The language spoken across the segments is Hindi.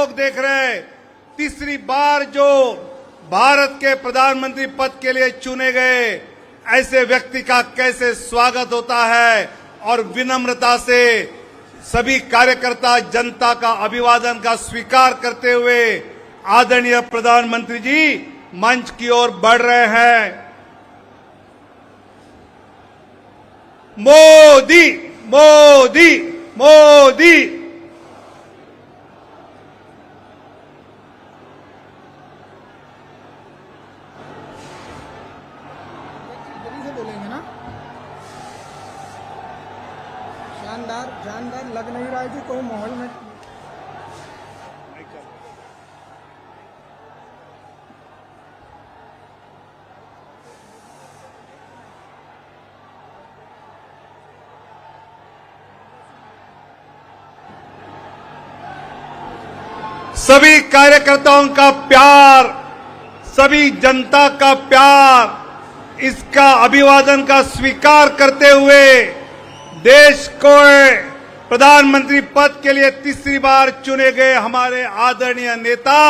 लोग देख रहे हैं, तीसरी बार जो भारत के प्रधानमंत्री पद के लिए चुने गए ऐसे व्यक्ति का कैसे स्वागत होता है और विनम्रता से सभी कार्यकर्ता जनता का अभिवादन का स्वीकार करते हुए आदरणीय प्रधानमंत्री जी मंच की ओर बढ़ रहे हैं। मोदी मोदी मोदी। जल्दी से बोलेंगे ना। शानदार जानदार लग नहीं रहा है कि कोई माहौल में सभी कार्यकर्ताओं का प्यार, सभी जनता का प्यार, इसका अभिवादन का स्वीकार करते हुए देश को प्रधानमंत्री पद के लिए तीसरी बार चुने गए हमारे आदरणीय नेता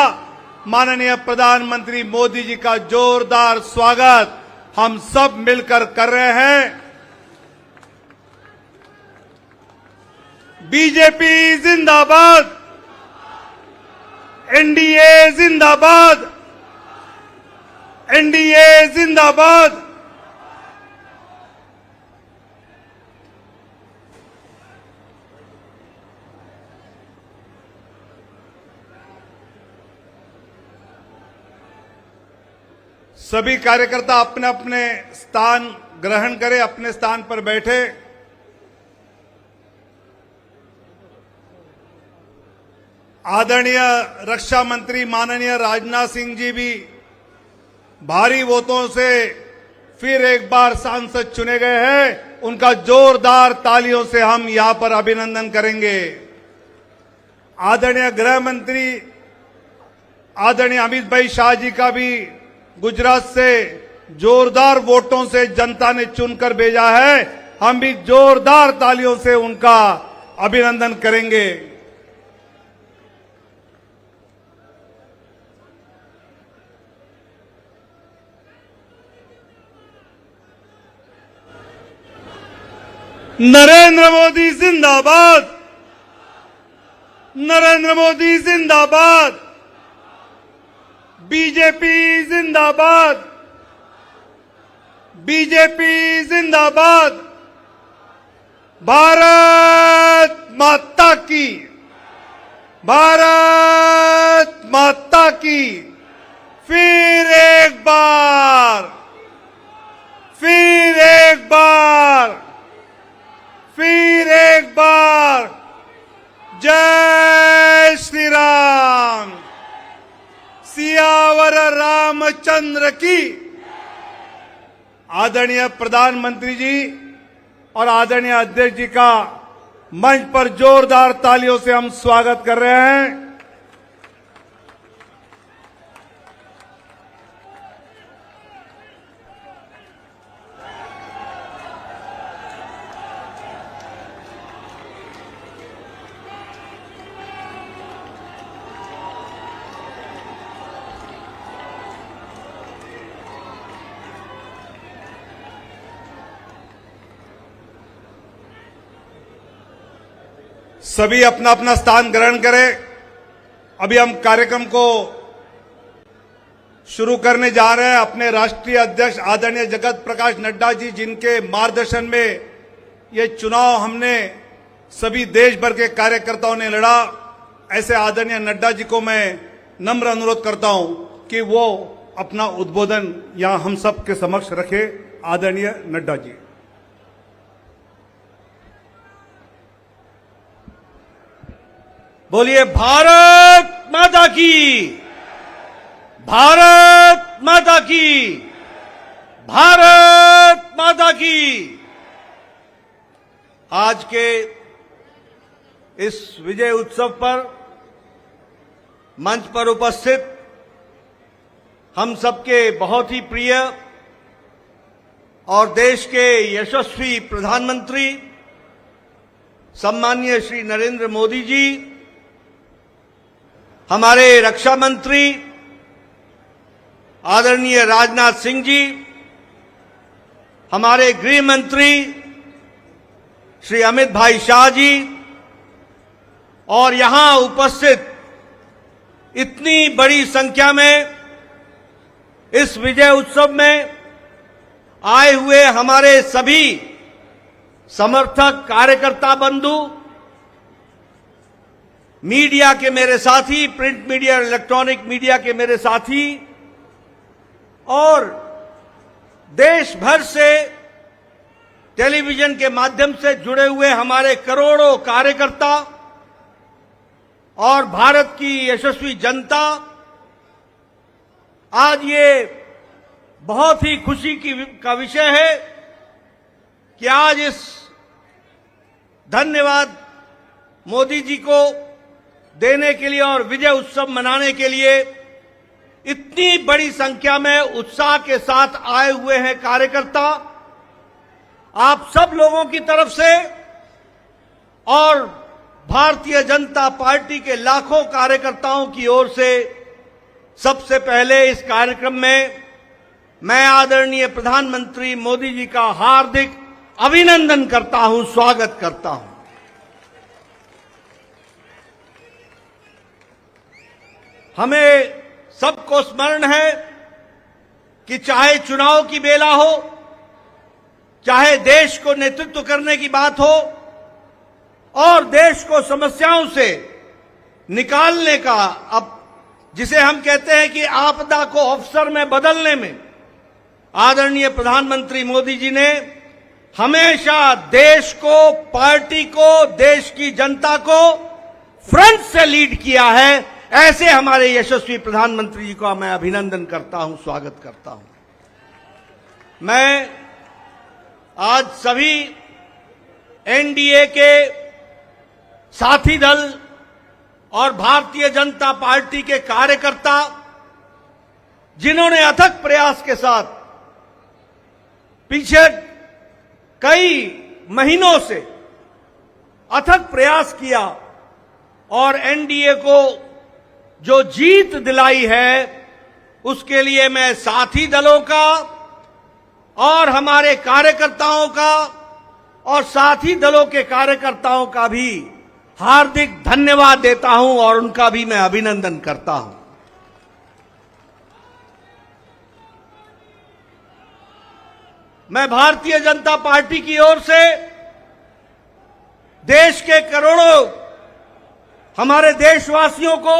माननीय प्रधानमंत्री मोदी जी का जोरदार स्वागत हम सब मिलकर कर रहे हैं। बीजेपी जिंदाबाद, एनडीए जिंदाबाद, एनडीए जिंदाबाद। सभी कार्यकर्ता अपने अपने स्थान ग्रहण करें, अपने स्थान पर बैठे। आदरणीय रक्षा मंत्री माननीय राजनाथ सिंह जी भी भारी वोटों से फिर एक बार सांसद चुने गए हैं। उनका जोरदार तालियों से हम यहां पर अभिनंदन करेंगे। आदरणीय गृह मंत्री आदरणीय अमित भाई शाह जी का भी गुजरात से जोरदार वोटों से जनता ने चुनकर भेजा है। हम भी जोरदार तालियों से उनका अभिनंदन करेंगे। नरेंद्र मोदी जिंदाबाद, नरेंद्र मोदी जिंदाबाद, बीजेपी जिंदाबाद, बीजेपी जिंदाबाद। भारत माता की, भारत माता की। फिर एक बार, फिर एक बार, फिर एक बार जय श्री राम। सियावर रामचंद्र की। आदरणीय प्रधानमंत्री जी और आदरणीय अध्यक्ष जी का मंच पर जोरदार तालियों से हम स्वागत कर रहे हैं। सभी अपना अपना स्थान ग्रहण करें। अभी हम कार्यक्रम को शुरू करने जा रहे हैं। अपने राष्ट्रीय अध्यक्ष आदरणीय जगत प्रकाश नड्डा जी, जिनके मार्गदर्शन में ये चुनाव हमने सभी देश भर के कार्यकर्ताओं ने लड़ा, ऐसे आदरणीय नड्डा जी को मैं नम्र अनुरोध करता हूं कि वो अपना उद्बोधन यहां हम सब के समक्ष रखे। आदरणीय नड्डा जी। बोलिए भारत माता की, भारत माता की, भारत माता की। आज के इस विजय उत्सव पर मंच पर उपस्थित हम सबके बहुत ही प्रिय और देश के यशस्वी प्रधानमंत्री सम्माननीय श्री नरेंद्र मोदी जी, हमारे रक्षा मंत्री आदरणीय राजनाथ सिंह जी, हमारे गृह मंत्री श्री अमित भाई शाह जी और यहां उपस्थित इतनी बड़ी संख्या में इस विजय उत्सव में आए हुए हमारे सभी समर्थक, कार्यकर्ता बंधु, मीडिया के मेरे साथी, प्रिंट मीडिया, इलेक्ट्रॉनिक मीडिया के मेरे साथी और देश भर से टेलीविजन के माध्यम से जुड़े हुए हमारे करोड़ों कार्यकर्ता और भारत की यशस्वी जनता, आज ये बहुत ही खुशी का विषय है कि आज इस धन्यवाद मोदी जी को देने के लिए और विजय उत्सव मनाने के लिए इतनी बड़ी संख्या में उत्साह के साथ आए हुए हैं कार्यकर्ता। आप सब लोगों की तरफ से और भारतीय जनता पार्टी के लाखों कार्यकर्ताओं की ओर से सबसे पहले इस कार्यक्रम में मैं आदरणीय प्रधानमंत्री मोदी जी का हार्दिक अभिनंदन करता हूं, स्वागत करता हूं। हमें सबको स्मरण है कि चाहे चुनाव की बेला हो, चाहे देश को नेतृत्व करने की बात हो और देश को समस्याओं से निकालने का, अब जिसे हम कहते हैं कि आपदा को अवसर में बदलने में आदरणीय प्रधानमंत्री मोदी जी ने हमेशा देश को, पार्टी को, देश की जनता को फ्रंट से लीड किया है। ऐसे हमारे यशस्वी प्रधानमंत्री जी का मैं अभिनंदन करता हूं, स्वागत करता हूं। मैं आज सभी एनडीए के साथी दल और भारतीय जनता पार्टी के कार्यकर्ता, जिन्होंने अथक प्रयास के साथ पीछे कई महीनों से अथक प्रयास किया और एनडीए को जो जीत दिलाई है, उसके लिए मैं साथी दलों का और हमारे कार्यकर्ताओं का और साथी दलों के कार्यकर्ताओं का भी हार्दिक धन्यवाद देता हूं और उनका भी मैं अभिनंदन करता हूं। मैं भारतीय जनता पार्टी की ओर से देश के करोड़ों हमारे देशवासियों को,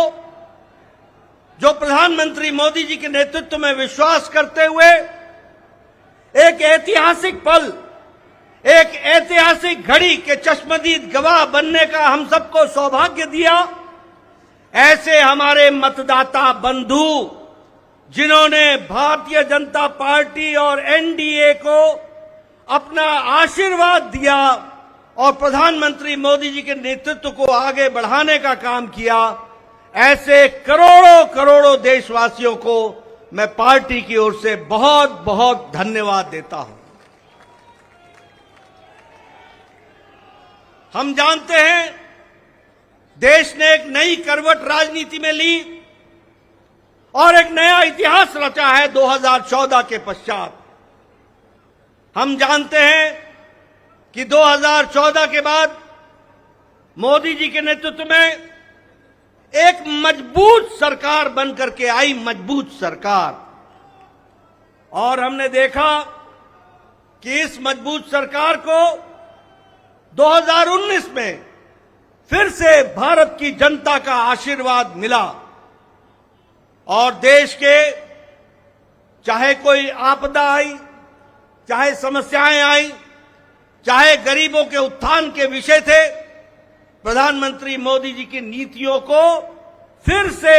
जो प्रधानमंत्री मोदी जी के नेतृत्व में विश्वास करते हुए एक ऐतिहासिक पल, एक ऐतिहासिक घड़ी के चश्मदीद गवाह बनने का हम सबको सौभाग्य दिया, ऐसे हमारे मतदाता बंधु, जिन्होंने भारतीय जनता पार्टी और एनडीए को अपना आशीर्वाद दिया और प्रधानमंत्री मोदी जी के नेतृत्व को आगे बढ़ाने का काम किया, ऐसे करोड़ों करोड़ों देशवासियों को मैं पार्टी की ओर से बहुत बहुत धन्यवाद देता हूं। हम जानते हैं देश ने एक नई करवट राजनीति में ली और एक नया इतिहास रचा है 2014 के पश्चात। हम जानते हैं कि 2014 के बाद मोदी जी के नेतृत्व में एक मजबूत सरकार बनकर के आई, मजबूत सरकार, और हमने देखा कि इस मजबूत सरकार को 2019 में फिर से भारत की जनता का आशीर्वाद मिला और देश के चाहे कोई आपदा आई, चाहे समस्याएं आई, चाहे गरीबों के उत्थान के विषय थे, प्रधानमंत्री मोदी जी की नीतियों को फिर से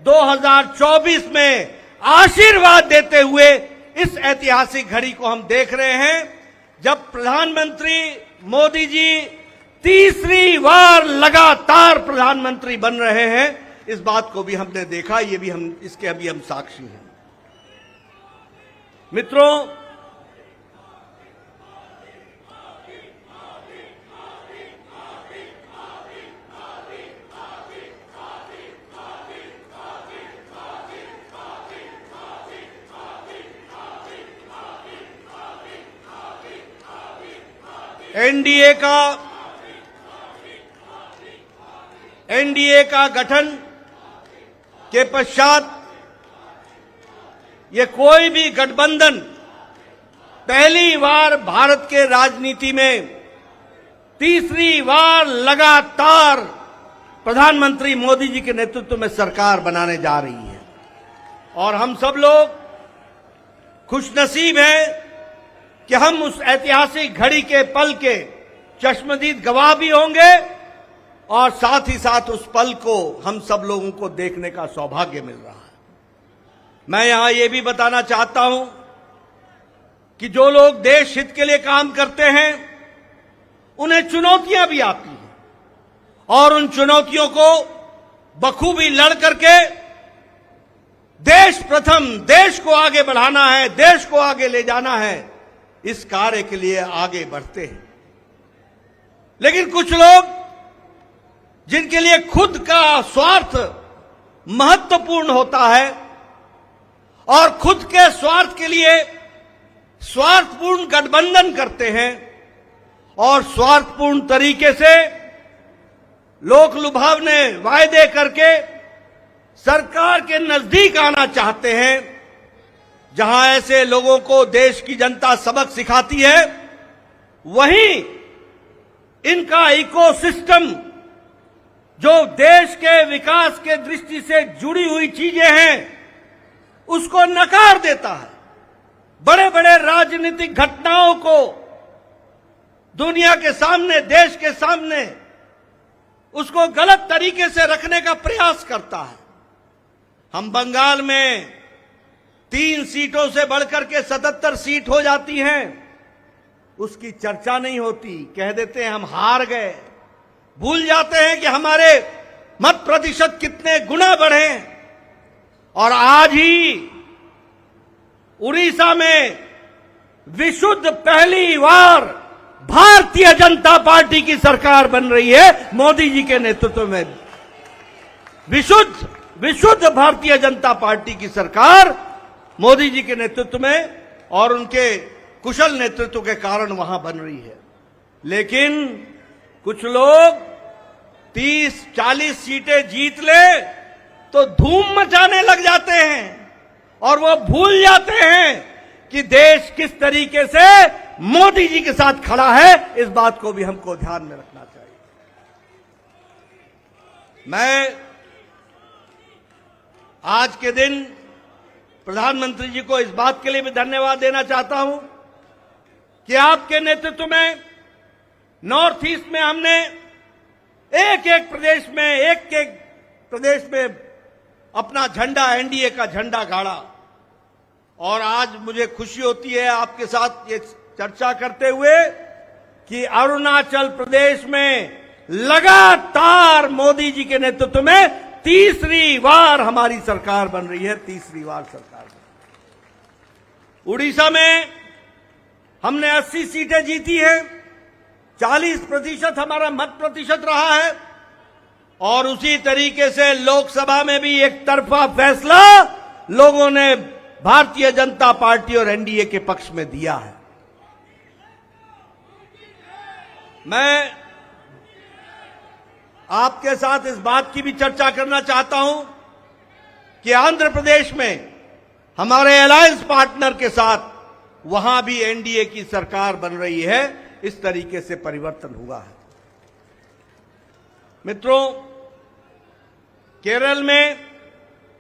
2024 में आशीर्वाद देते हुए इस ऐतिहासिक घड़ी को हम देख रहे हैं, जब प्रधानमंत्री मोदी जी तीसरी बार लगातार प्रधानमंत्री बन रहे हैं। इस बात को भी हमने देखा, ये भी हम इसके अभी हम साक्षी हैं। मित्रों, एनडीए का गठन के पश्चात ये कोई भी गठबंधन पहली बार भारत के राजनीति में तीसरी बार लगातार प्रधानमंत्री मोदी जी के नेतृत्व में सरकार बनाने जा रही है। और हम सब लोग खुशनसीब हैं कि हम उस ऐतिहासिक घड़ी के पल के चश्मदीद गवाह भी होंगे और साथ ही साथ उस पल को हम सब लोगों को देखने का सौभाग्य मिल रहा है। मैं यहां ये भी बताना चाहता हूं कि जो लोग देश हित के लिए काम करते हैं उन्हें चुनौतियां भी आती हैं और उन चुनौतियों को बखूबी लड़ करके देश प्रथम, देश को आगे बढ़ाना है, देश को आगे ले जाना है, इस कार्य के लिए आगे बढ़ते हैं। लेकिन कुछ लोग जिनके लिए खुद का स्वार्थ महत्वपूर्ण होता है और खुद के स्वार्थ के लिए स्वार्थपूर्ण गठबंधन करते हैं और स्वार्थपूर्ण तरीके से लोक लुभावने वायदे करके सरकार के नजदीक आना चाहते हैं, जहां ऐसे लोगों को देश की जनता सबक सिखाती है, वहीं इनका इकोसिस्टम जो देश के विकास के दृष्टि से जुड़ी हुई चीजें हैं उसको नकार देता है। बड़े बड़े राजनीतिक घटनाओं को दुनिया के सामने, देश के सामने उसको गलत तरीके से रखने का प्रयास करता है। हम बंगाल में 3 सीटों से बढ़कर के 77 सीट हो जाती हैं, उसकी चर्चा नहीं होती, कह देते हैं हम हार गए, भूल जाते हैं कि हमारे मत प्रतिशत कितने गुना बढ़े। और आज ही उड़ीसा में विशुद्ध पहली बार भारतीय जनता पार्टी की सरकार बन रही है मोदी जी के नेतृत्व में। विशुद्ध भारतीय जनता पार्टी की सरकार मोदी जी के नेतृत्व में और उनके कुशल नेतृत्व के कारण वहां बन रही है। लेकिन कुछ लोग 30-40 सीटें जीत ले तो धूम मचाने लग जाते हैं और वो भूल जाते हैं कि देश किस तरीके से मोदी जी के साथ खड़ा है। इस बात को भी हमको ध्यान में रखना चाहिए। मैं आज के दिन प्रधानमंत्री जी को इस बात के लिए भी धन्यवाद देना चाहता हूं कि आपके नेतृत्व में नॉर्थ ईस्ट में हमने एक एक प्रदेश में अपना झंडा, एनडीए का झंडा गाड़ा। और आज मुझे खुशी होती है आपके साथ ये चर्चा करते हुए कि अरुणाचल प्रदेश में लगातार मोदी जी के नेतृत्व में तीसरी बार हमारी सरकार बन रही है, तीसरी बार सरकार। उड़ीसा में हमने 80 सीटें जीती हैं, 40% हमारा मत प्रतिशत रहा है और उसी तरीके से लोकसभा में भी एक तरफा फैसला लोगों ने भारतीय जनता पार्टी और एनडीए के पक्ष में दिया है। मैं आपके साथ इस बात की भी चर्चा करना चाहता हूं कि आंध्र प्रदेश में हमारे अलायंस पार्टनर के साथ वहां भी एनडीए की सरकार बन रही है। इस तरीके से परिवर्तन हुआ है। मित्रों, केरल में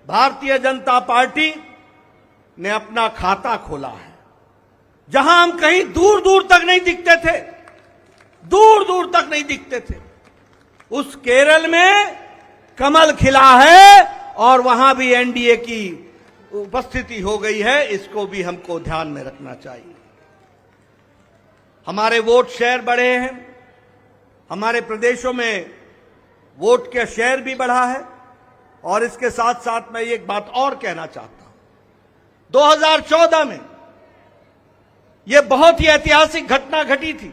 भारतीय जनता पार्टी ने अपना खाता खोला है, जहां हम कहीं दूर दूर तक नहीं दिखते थे, दूर दूर तक नहीं दिखते थे, उस केरल में कमल खिला है और वहां भी एनडीए की उपस्थिति हो गई है। इसको भी हमको ध्यान में रखना चाहिए। हमारे वोट शेयर बढ़े हैं, हमारे प्रदेशों में वोट का शेयर भी बढ़ा है। और इसके साथ साथ मैं एक बात और कहना चाहता हूं, 2014 में यह बहुत ही ऐतिहासिक घटना घटी थी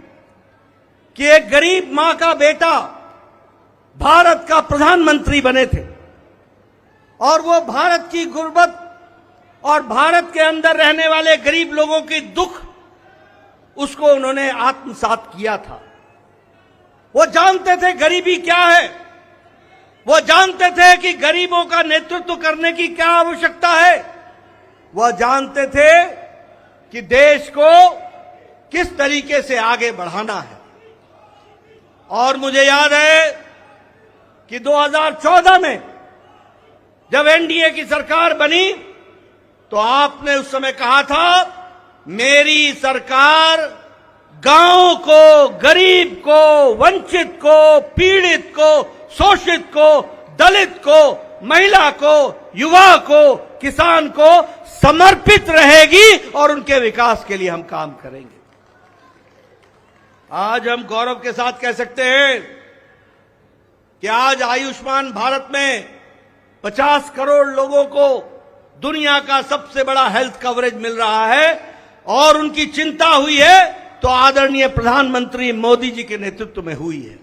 कि एक गरीब मां का बेटा भारत का प्रधानमंत्री बने थे और वो भारत की गुर्बत और भारत के अंदर रहने वाले गरीब लोगों की दुख उसको उन्होंने आत्मसात किया था। वो जानते थे गरीबी क्या है, वो जानते थे कि गरीबों का नेतृत्व करने की क्या आवश्यकता है, वह जानते थे कि देश को किस तरीके से आगे बढ़ाना है। और मुझे याद है कि 2014 में जब एनडीए की सरकार बनी तो आपने उस समय कहा था, मेरी सरकार गांव को, गरीब को, वंचित को, पीड़ित को, शोषित को, दलित को, महिला को, युवा को, किसान को समर्पित रहेगी और उनके विकास के लिए हम काम करेंगे। आज हम गौरव के साथ कह सकते हैं कि आज आयुष्मान भारत में 50 करोड़ लोगों को दुनिया का सबसे बड़ा हेल्थ कवरेज मिल रहा है और उनकी चिंता हुई है तो आदरणीय प्रधानमंत्री मोदी जी के नेतृत्व में हुई है।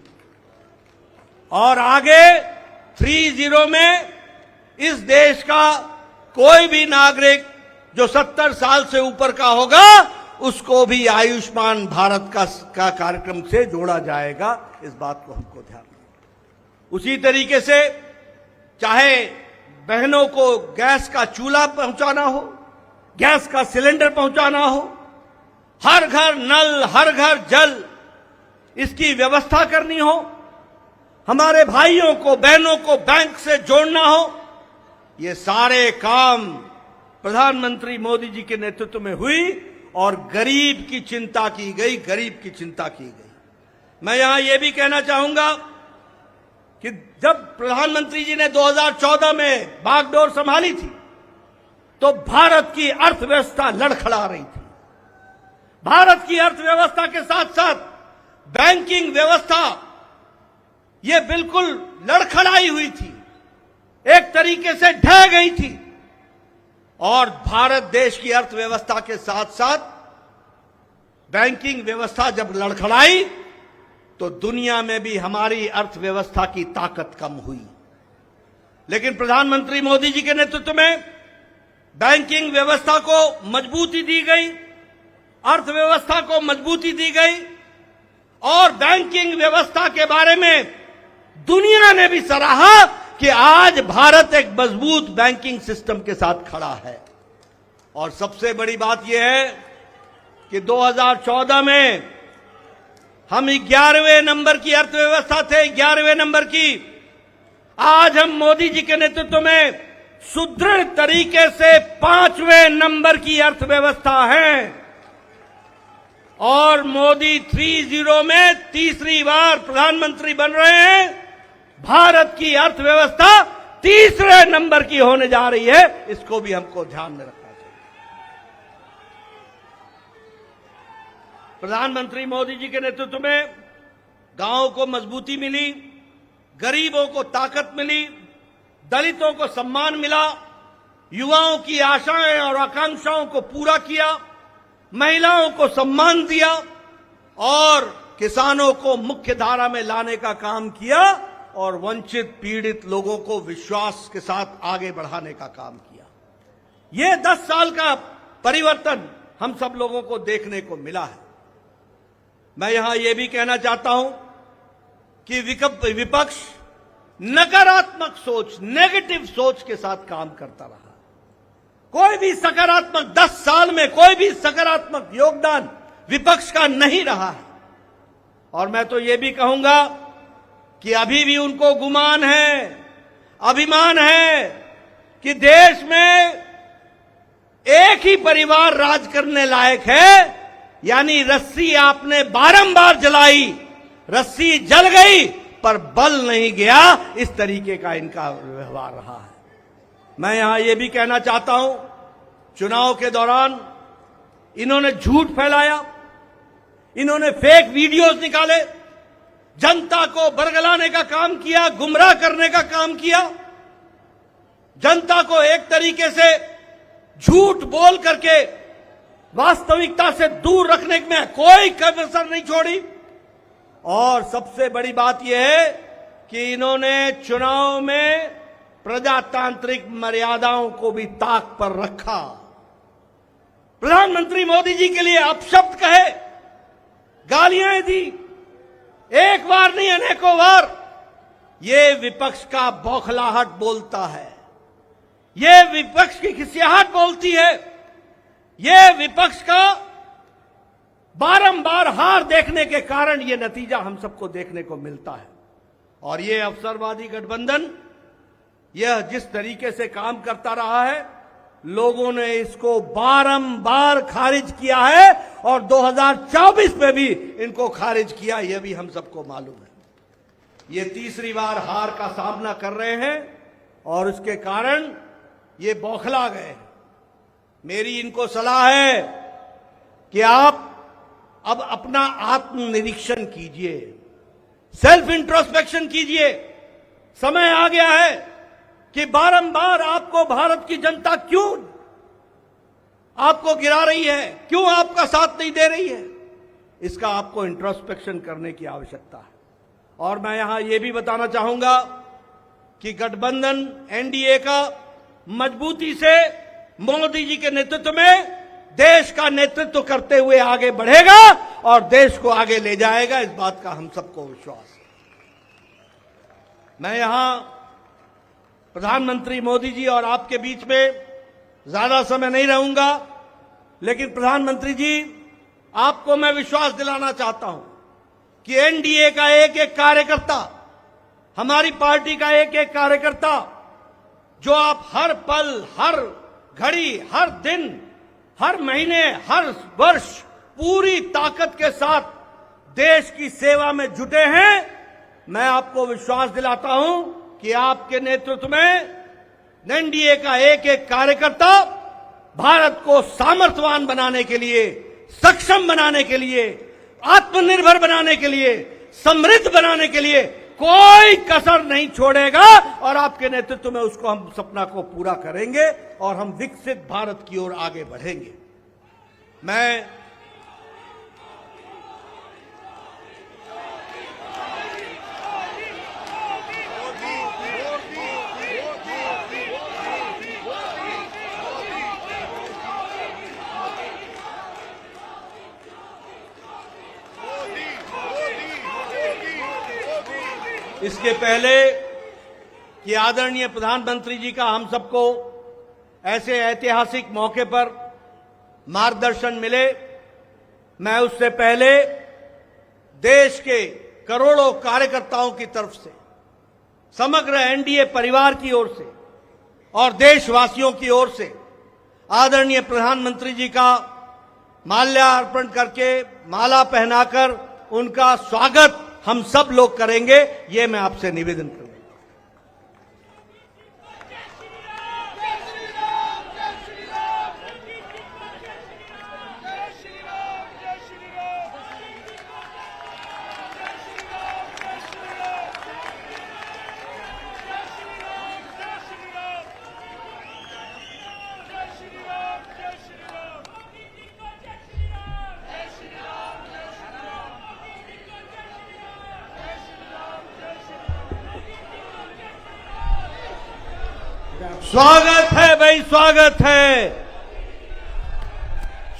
और आगे 30 में इस देश का कोई भी नागरिक जो 70 साल से ऊपर का होगा उसको भी आयुष्मान भारत का कार्यक्रम से जोड़ा जाएगा। इस बात को हमको ध्यान रखना। उसी तरीके से चाहे बहनों को गैस का चूल्हा पहुंचाना हो, गैस का सिलेंडर पहुंचाना हो, हर घर नल, हर घर जल, इसकी व्यवस्था करनी हो, हमारे भाइयों को, बहनों को बैंक से जोड़ना हो, ये सारे काम प्रधानमंत्री मोदी जी के नेतृत्व में हुई और गरीब की चिंता की गई, गरीब की चिंता की गई। मैं यहां यह भी कहना चाहूंगा कि जब प्रधानमंत्री जी ने 2014 में बागडोर संभाली थी तो भारत की अर्थव्यवस्था लड़खड़ा रही थी। भारत की अर्थव्यवस्था के साथ साथ बैंकिंग व्यवस्था ये बिल्कुल लड़खड़ाई हुई थी, एक तरीके से ढह गई थी। और भारत देश की अर्थव्यवस्था के साथ साथ बैंकिंग व्यवस्था जब लड़खड़ाई तो दुनिया में भी हमारी अर्थव्यवस्था की ताकत कम हुई। लेकिन प्रधानमंत्री मोदी जी के नेतृत्व में बैंकिंग व्यवस्था को मजबूती दी गई, अर्थव्यवस्था को मजबूती दी गई और बैंकिंग व्यवस्था के बारे में दुनिया ने भी सराहा कि आज भारत एक मजबूत बैंकिंग सिस्टम के साथ खड़ा है। और सबसे बड़ी बात यह है कि 2014 में हम 11वें नंबर की अर्थव्यवस्था थे, 11वें नंबर की। आज हम मोदी जी के नेतृत्व में सुदृढ़ तरीके से 5वें नंबर की अर्थव्यवस्था है और मोदी 30 में तीसरी बार प्रधानमंत्री बन रहे हैं। भारत की अर्थव्यवस्था तीसरे नंबर की होने जा रही है, इसको भी हमको ध्यान में रखना चाहिए। प्रधानमंत्री मोदी जी के नेतृत्व में गांवों को मजबूती मिली, गरीबों को ताकत मिली, दलितों को सम्मान मिला, युवाओं की आशाएं और आकांक्षाओं को पूरा किया, महिलाओं को सम्मान दिया और किसानों को मुख्य धारा में लाने का काम किया और वंचित पीड़ित लोगों को विश्वास के साथ आगे बढ़ाने का काम किया। यह 10 साल का परिवर्तन हम सब लोगों को देखने को मिला है। मैं यहां यह भी कहना चाहता हूं कि विपक्ष नकारात्मक सोच, नेगेटिव सोच के साथ काम करता रहा। कोई भी सकारात्मक 10 साल में कोई भी सकारात्मक योगदान विपक्ष का नहीं रहा है। और मैं तो यह भी कहूंगा कि अभी भी उनको गुमान है, अभिमान है कि देश में एक ही परिवार राज करने लायक है, यानी रस्सी आपने बारंबार जलाई, रस्सी जल गई पर बल नहीं गया, इस तरीके का इनका व्यवहार रहा है। मैं यहां यह भी कहना चाहता हूं, चुनाव के दौरान इन्होंने झूठ फैलाया, इन्होंने फेक वीडियोस निकाले, जनता को बरगलाने का काम किया, गुमराह करने का काम किया, जनता को एक तरीके से झूठ बोल करके वास्तविकता से दूर रखने में कोई कसर नहीं छोड़ी। और सबसे बड़ी बात यह है कि इन्होंने चुनाव में प्रजातांत्रिक मर्यादाओं को भी ताक पर रखा। प्रधानमंत्री मोदी जी के लिए अपशब्द कहे गालियां दी, एक बार नहीं अनेकों बार। ये विपक्ष का बौखलाहट बोलता है, ये विपक्ष की खिसियाहट बोलती है, ये विपक्ष का बारंबार हार देखने के कारण ये नतीजा हम सबको देखने को मिलता है। और ये अवसरवादी गठबंधन यह जिस तरीके से काम करता रहा है, लोगों ने इसको बारंबार खारिज किया है और 2024 में भी इनको खारिज किया, यह भी हम सबको मालूम है। ये तीसरी बार हार का सामना कर रहे हैं और इसके कारण ये बौखला गए हैं। मेरी इनको सलाह है कि आप अब अपना आत्मनिरीक्षण कीजिए, सेल्फ इंट्रोस्पेक्शन कीजिए। समय आ गया है कि बारंबार आपको भारत की जनता क्यों आपको गिरा रही है, क्यों आपका साथ नहीं दे रही है, इसका आपको इंट्रोस्पेक्शन करने की आवश्यकता है। और मैं यहां यह भी बताना चाहूंगा कि गठबंधन एनडीए का मजबूती से मोदी जी के नेतृत्व में देश का नेतृत्व करते हुए आगे बढ़ेगा और देश को आगे ले जाएगा, इस बात का हम सबको विश्वास है। मैं यहां प्रधानमंत्री मोदी जी और आपके बीच में ज्यादा समय नहीं रहूंगा, लेकिन प्रधानमंत्री जी आपको मैं विश्वास दिलाना चाहता हूं कि एनडीए का एक एक कार्यकर्ता, हमारी पार्टी का एक एक कार्यकर्ता, जो आप हर पल, हर घड़ी, हर दिन, हर महीने, हर वर्ष पूरी ताकत के साथ देश की सेवा में जुटे हैं, मैं आपको विश्वास दिलाता हूं कि आपके नेतृत्व में एनडीए का एक एक कार्यकर्ता भारत को सामर्थ्यवान बनाने के लिए, सक्षम बनाने के लिए, आत्मनिर्भर बनाने के लिए, समृद्ध बनाने के लिए कोई कसर नहीं छोड़ेगा और आपके नेतृत्व में उसको हम सपना को पूरा करेंगे और हम विकसित भारत की ओर आगे बढ़ेंगे। मैं इसके पहले कि आदरणीय प्रधानमंत्री जी का हम सबको ऐसे ऐतिहासिक मौके पर मार्गदर्शन मिले, मैं उससे पहले देश के करोड़ों कार्यकर्ताओं की तरफ से, समग्र एनडीए परिवार की ओर से और देशवासियों की ओर से आदरणीय प्रधानमंत्री जी का माल्यार्पण करके, माला पहनाकर उनका स्वागत हम सब लोग करेंगे, ये मैं आपसे निवेदन करूंगा। स्वागत है भाई, स्वागत है,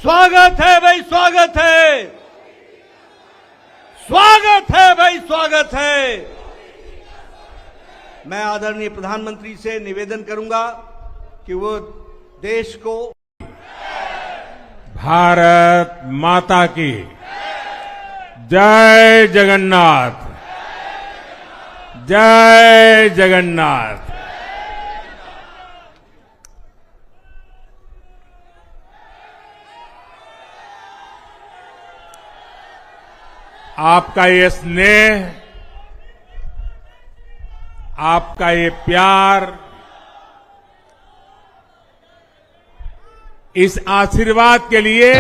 स्वागत है भाई, स्वागत है, स्वागत है भाई, स्वागत है। मैं आदरणीय प्रधानमंत्री से निवेदन करूंगा कि वो देश को भारत माता की जय जगन्नाथ, जय जगन्नाथ। आपका ये स्नेह, आपका ये प्यार, इस आशीर्वाद के लिए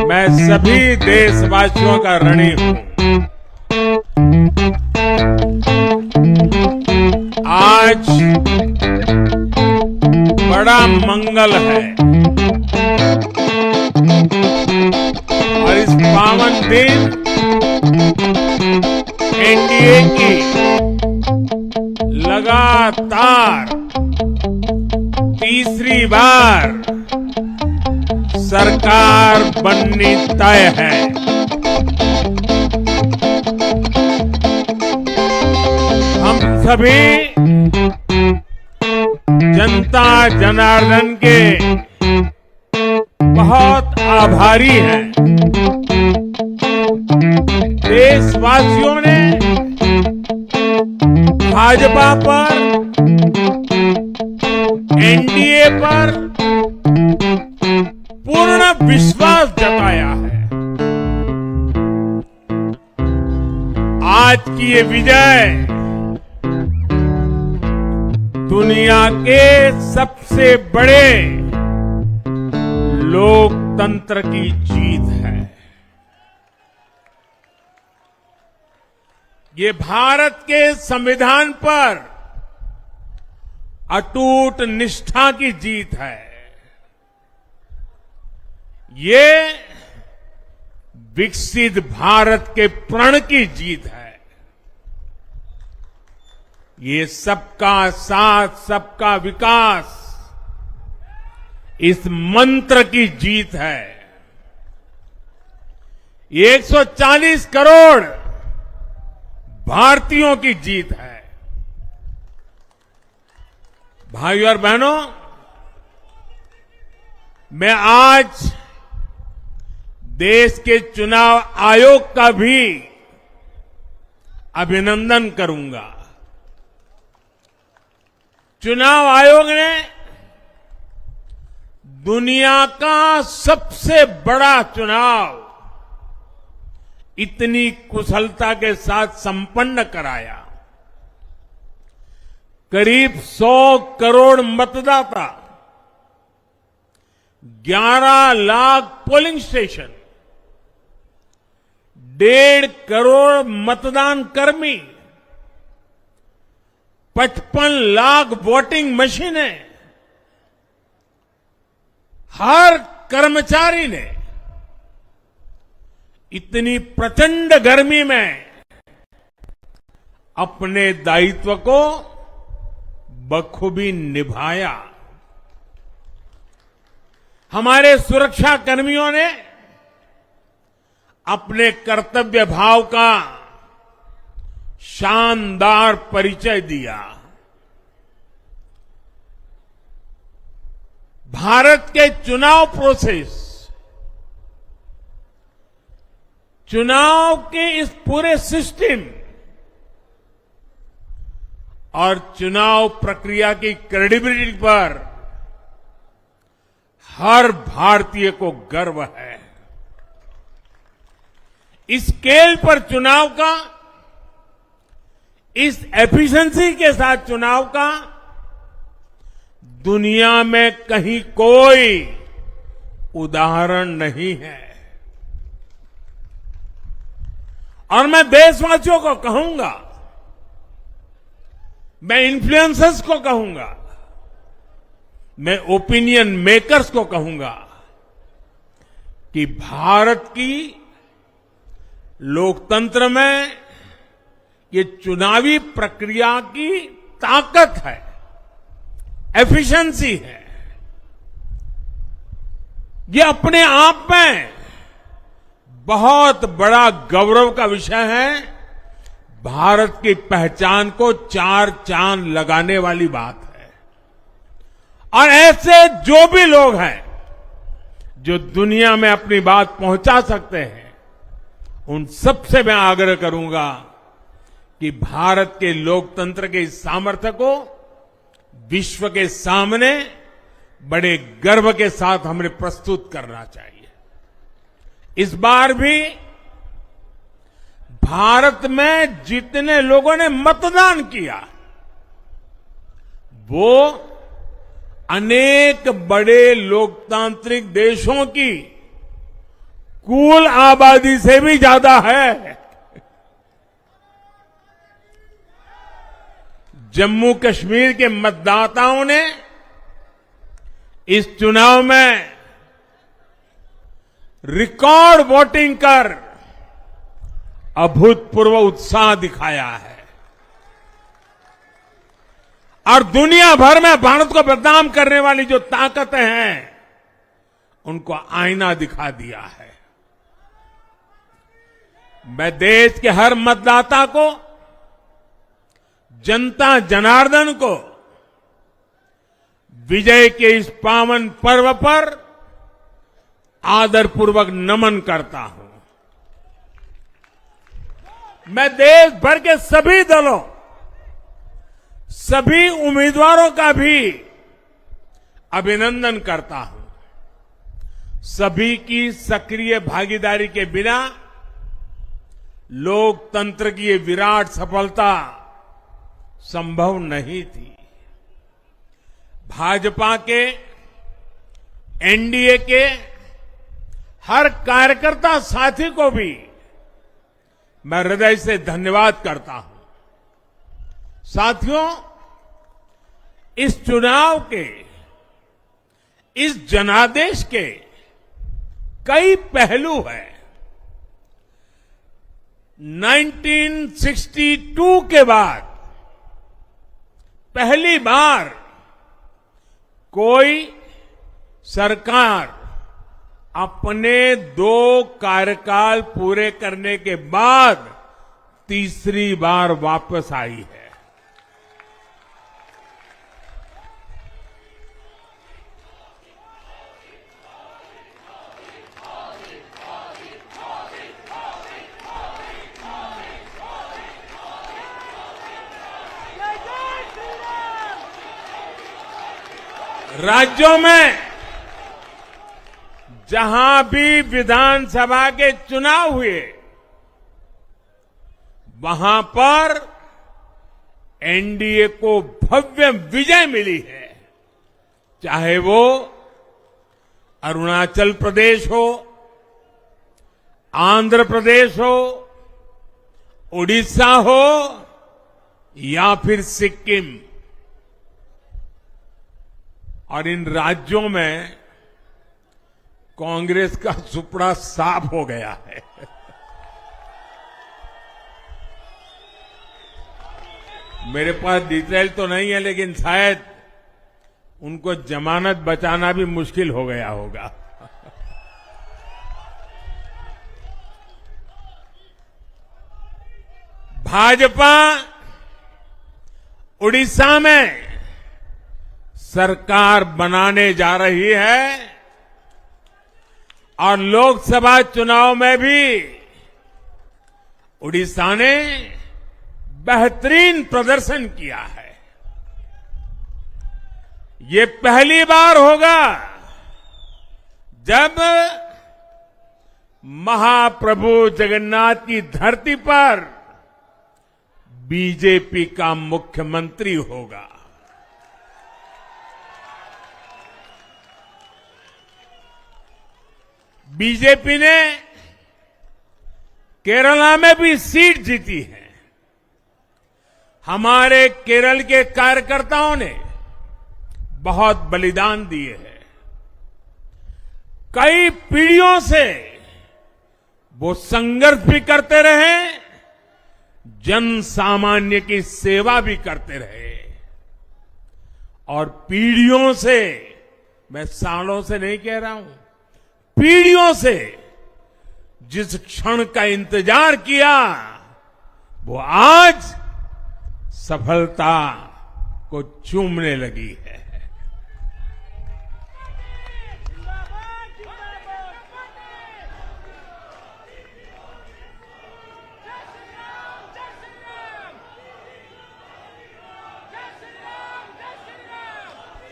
मैं सभी देशवासियों का ऋणी हूं। आज बड़ा मंगल है और इस पावन दिन एनडीए की लगातार तीसरी बार सरकार बननी तय है। हम सभी जनता जनार्दन के बहुत आभारी हैं। देशवासियों ने भाजपा पर, एनडीए पर पूर्ण विश्वास जताया है। आज की ये विजय दुनिया के सबसे बड़े लोकतंत्र की जीत है। ये भारत के संविधान पर अटूट निष्ठा की जीत है। ये विकसित भारत के प्रण की जीत है। ये सबका साथ, सबका विकास, इस मंत्र की जीत है। ये 140 करोड़ भारतीयों की जीत है। भाइयों और बहनों, मैं आज देश के चुनाव आयोग का भी अभिनंदन करूंगा। चुनाव आयोग ने दुनिया का सबसे बड़ा चुनाव इतनी कुशलता के साथ संपन्न कराया। करीब 100 करोड़ मतदाता, 11 लाख पोलिंग स्टेशन, 1.5 करोड़ मतदान कर्मी, 55 लाख वोटिंग मशीनें, हर कर्मचारी ने इतनी प्रचंड गर्मी में अपने दायित्व को बखूबी निभाया। हमारे सुरक्षा कर्मियों ने अपने कर्तव्य भाव का शानदार परिचय दिया। भारत के चुनाव प्रोसेस, चुनाव के इस पूरे सिस्टम और चुनाव प्रक्रिया की क्रेडिबिलिटी पर हर भारतीय को गर्व है। इस स्केल पर चुनाव का, इस एफिशिएंसी के साथ चुनाव का दुनिया में कहीं कोई उदाहरण नहीं है। और मैं देशवासियों को कहूंगा, मैं इन्फ्लुएंसर्स को कहूंगा, मैं ओपिनियन मेकर्स को कहूंगा कि भारत की लोकतंत्र में ये चुनावी प्रक्रिया की ताकत है, एफिशिएंसी है। ये अपने आप में बहुत बड़ा गौरव का विषय है। भारत की पहचान को 4 चांद लगाने वाली बात है। और ऐसे जो भी लोग हैं जो दुनिया में अपनी बात पहुंचा सकते हैं, उन सबसे मैं आग्रह करूंगा कि भारत के लोकतंत्र के इस सामर्थ्य को विश्व के सामने बड़े गर्व के साथ हमें प्रस्तुत करना चाहिए। इस बार भी भारत में जितने लोगों ने मतदान किया, वो अनेक बड़े लोकतांत्रिक देशों की कुल आबादी से भी ज्यादा है। जम्मू कश्मीर के मतदाताओं ने इस चुनाव में रिकॉर्ड वोटिंग कर अभूतपूर्व उत्साह दिखाया है। और दुनिया भर में भारत को बदनाम करने वाली जो ताकतें हैं, उनको आईना दिखा दिया है। मैं देश के हर मतदाता को, जनता जनार्दन को विजय के इस पावन पर्व पर आदरपूर्वक नमन करता हूं। मैं देश भर के सभी दलों, सभी उम्मीदवारों का भी अभिनंदन करता हूं। सभी की सक्रिय भागीदारी के बिना लोकतंत्र की ये विराट सफलता संभव नहीं थी। भाजपा के, एनडीए के हर कार्यकर्ता साथी को भी मैं हृदय से धन्यवाद करता हूं। साथियों, इस चुनाव के, इस जनादेश के कई पहलू हैं। 1962 के बाद पहली बार कोई सरकार अपने 2 कार्यकाल पूरे करने के बाद तीसरी बार वापस आई है। राज्यों में जहां भी विधानसभा के चुनाव हुए, वहां पर एनडीए को भव्य विजय मिली है। चाहे वो अरुणाचल प्रदेश हो, आंध्र प्रदेश हो, उड़ीसा हो या फिर सिक्किम। और इन राज्यों में कांग्रेस का सुपड़ा साफ हो गया है। मेरे पास डिटेल तो नहीं है, लेकिन शायद उनको जमानत बचाना भी मुश्किल हो गया होगा। भाजपा उड़ीसा में सरकार बनाने जा रही है और लोकसभा चुनाव में भी उड़ीसा ने बेहतरीन प्रदर्शन किया है। ये पहली बार होगा जब महाप्रभु जगन्नाथ की धरती पर बीजेपी का मुख्यमंत्री होगा। बीजेपी ने केरला में भी सीट जीती है। हमारे केरल के कार्यकर्ताओं ने बहुत बलिदान दिए हैं। कई पीढ़ियों से वो संघर्ष भी करते रहे, जन सामान्य की सेवा भी करते रहे। और पीढ़ियों से, मैं सालों से नहीं कह रहा हूं, पीढ़ियों से जिस क्षण का इंतजार किया, वो आज सफलता को चूमने लगी है।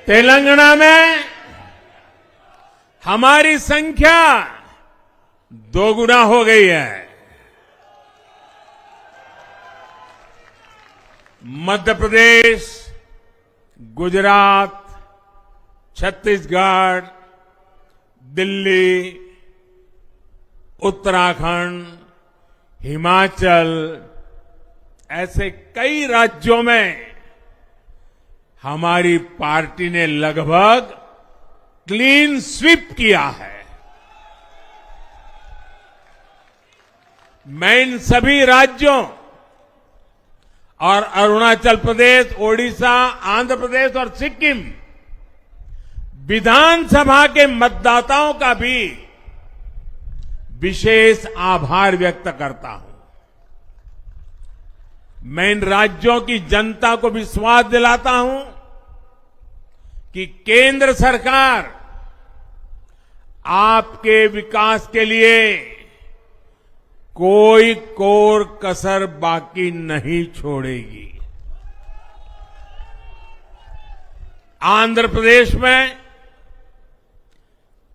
तेलंगाना में हमारी संख्या 2 गुना हो गई है। मध्य प्रदेश, गुजरात, छत्तीसगढ़, दिल्ली, उत्तराखंड, हिमाचल, ऐसे कई राज्यों में हमारी पार्टी ने लगभग क्लीन स्वीप किया है। मैं इन सभी राज्यों और अरुणाचल प्रदेश, ओडिशा, आंध्र प्रदेश और सिक्किम विधानसभा के मतदाताओं का भी विशेष आभार व्यक्त करता हूं। मैं इन राज्यों की जनता को विश्वास दिलाता हूं कि केंद्र सरकार आपके विकास के लिए कोई कोर कसर बाकी नहीं छोड़ेगी। आंध्र प्रदेश में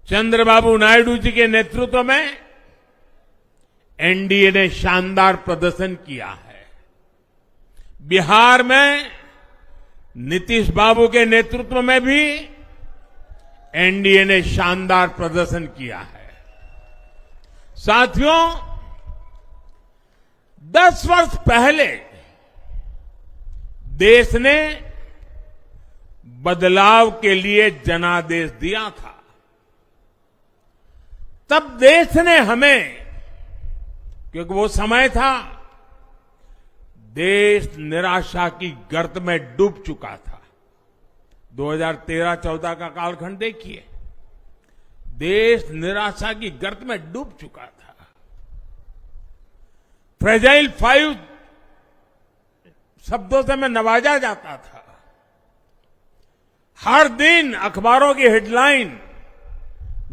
चंद्रबाबू नायडू जी के नेतृत्व में एनडीए ने शानदार प्रदर्शन किया है। बिहार में नीतीश बाबू के नेतृत्व में भी एनडीए ने शानदार प्रदर्शन किया है। साथियों, 10 वर्ष पहले देश ने बदलाव के लिए जनादेश दिया था। तब देश ने हमें, क्योंकि वो समय था देश निराशा की गर्त में डूब चुका था। 2013-14 का कालखंड देखिए, देश निराशा की गर्त में डूब चुका था। फ्रेजाइल 5 शब्दों से मैं नवाजा जाता था। हर दिन अखबारों की हेडलाइन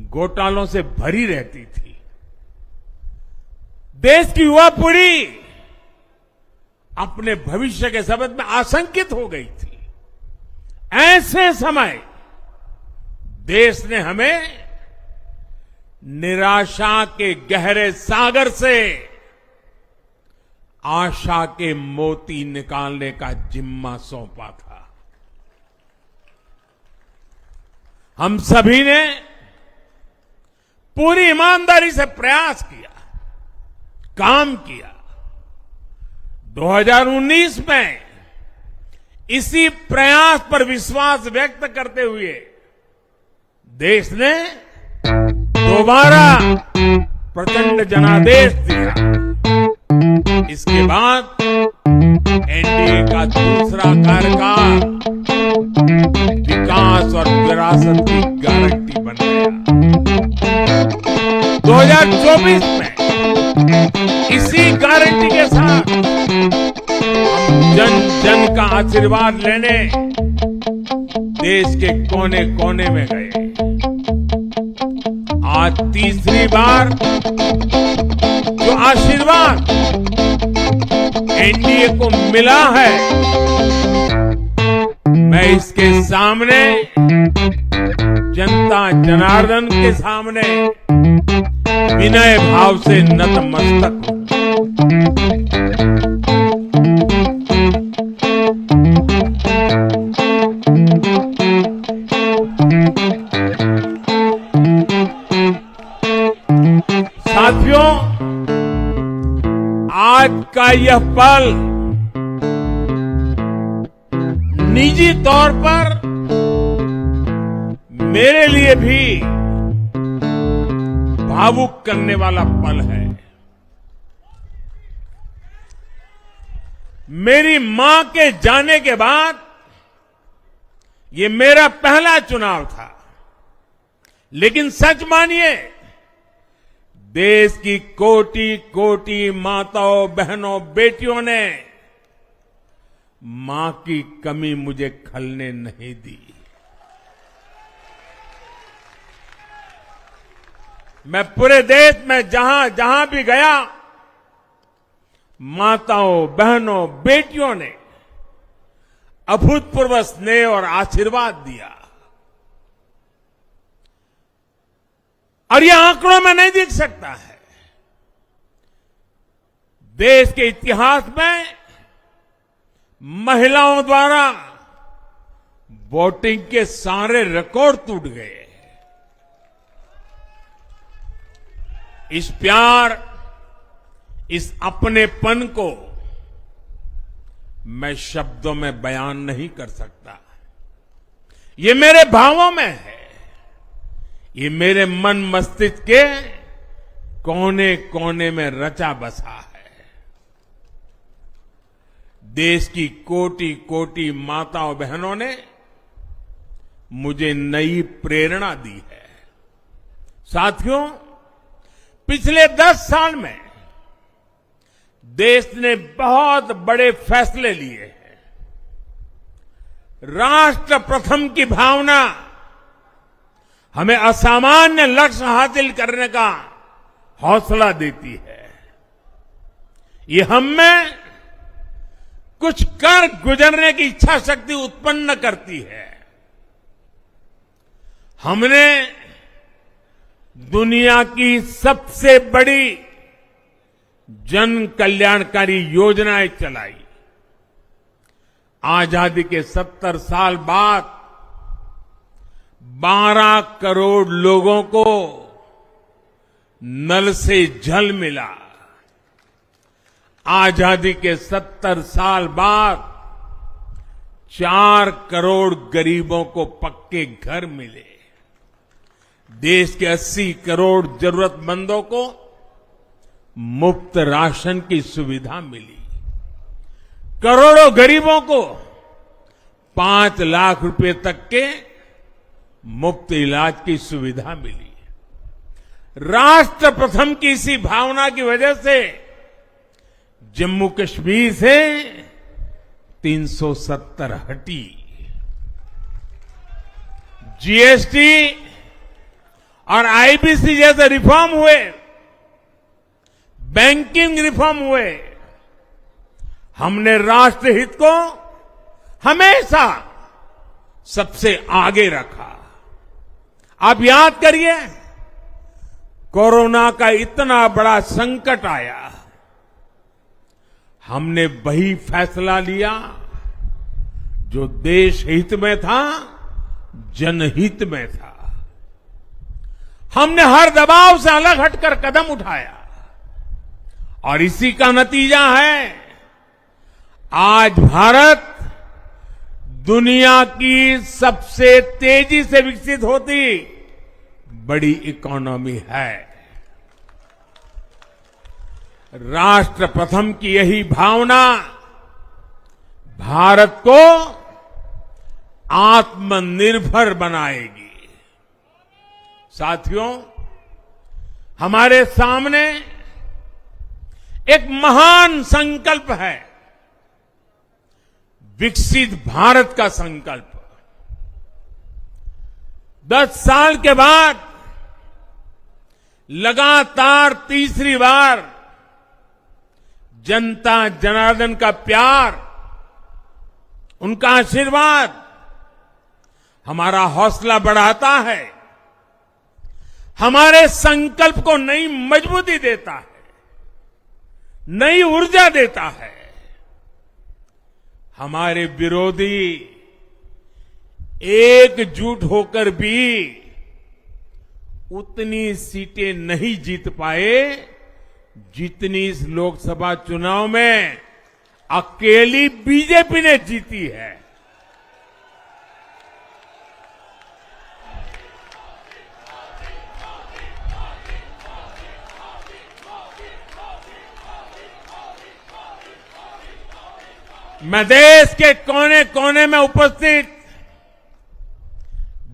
घोटालों से भरी रहती थी। देश की युवा पीढ़ी अपने भविष्य के संबंध में आशंकित हो गई थी। ऐसे समय देश ने हमें निराशा के गहरे सागर से आशा के मोती निकालने का जिम्मा सौंपा था। हम सभी ने पूरी ईमानदारी से प्रयास किया, काम किया। 2019 में इसी प्रयास पर विश्वास व्यक्त करते हुए देश ने दोबारा प्रचंड जनादेश दिया। इसके बाद एनडीए का दूसरा कार्यकाल विकास और विरासत की गारंटी बन गया। 2024 में इसी गारंटी के साथ हम जन जन का आशीर्वाद लेने देश के कोने कोने में गए। आज तीसरी बार जो आशीर्वाद एनडीए को मिला है, मैं इसके सामने, जनता जनार्दन के सामने विनय भाव से नतमस्तक हूं। साथियों, आज का यह पल निजी तौर पर मेरे लिए भी भावुक करने वाला पल है। मेरी मां के जाने के बाद ये मेरा पहला चुनाव था, लेकिन सच मानिए, देश की कोटि कोटि माताओं, बहनों, बेटियों ने मां की कमी मुझे खलने नहीं दी। मैं पूरे देश में जहां जहां भी गया, माताओं, बहनों, बेटियों ने अभूतपूर्व स्नेह और आशीर्वाद दिया। और यह आंकड़ों में नहीं दिख सकता है। देश के इतिहास में महिलाओं द्वारा वोटिंग के सारे रिकॉर्ड टूट गए। इस प्यार, इस अपनेपन को मैं शब्दों में बयान नहीं कर सकता। ये मेरे भावों में है, ये मेरे मन मस्तिष्क के कोने कोने में रचा बसा है। देश की कोटि कोटि माताओं बहनों ने मुझे नई प्रेरणा दी है। साथियों, पिछले 10 साल में देश ने बहुत बड़े फैसले लिए हैं। राष्ट्र प्रथम की भावना हमें असामान्य लक्ष्य हासिल करने का हौसला देती है। ये हम में कुछ कर गुजरने की इच्छा शक्ति उत्पन्न करती है। हमने दुनिया की सबसे बड़ी जन कल्याणकारी योजनाएं चलाई। आजादी के 70 साल बाद 12 करोड़ लोगों को नल से जल मिला। आजादी के 70 साल बाद 4 करोड़ गरीबों को पक्के घर मिले। देश के 80 करोड़ जरूरतमंदों को मुफ्त राशन की सुविधा मिली। करोड़ों गरीबों को 5 लाख रुपए तक के मुफ्त इलाज की सुविधा मिली। राष्ट्र प्रथम की इसी भावना की वजह से जम्मू कश्मीर से 370 हटी। जीएसटी और आईबीसी जैसे रिफॉर्म हुए, बैंकिंग रिफॉर्म हुए। हमने राष्ट्रहित को हमेशा सबसे आगे रखा। आप याद करिए, कोरोना का इतना बड़ा संकट आया, हमने वही फैसला लिया जो देश हित में था, जनहित में था। हमने हर दबाव से अलग हटकर कदम उठाया और इसी का नतीजा है आज भारत दुनिया की सबसे तेजी से विकसित होती बड़ी इकोनॉमी है। राष्ट्र प्रथम की यही भावना भारत को आत्मनिर्भर बनाएगी। साथियों, हमारे सामने एक महान संकल्प है, विकसित भारत का संकल्प। 10 साल के बाद लगातार तीसरी बार जनता जनार्दन का प्यार, उनका आशीर्वाद हमारा हौसला बढ़ाता है, हमारे संकल्प को नई मजबूती देता है, नई ऊर्जा देता है। हमारे विरोधी एकजुट होकर भी उतनी सीटें नहीं जीत पाए जितनी इस लोकसभा चुनाव में अकेली बीजेपी ने जीती है। मैं देश के कोने कोने में उपस्थित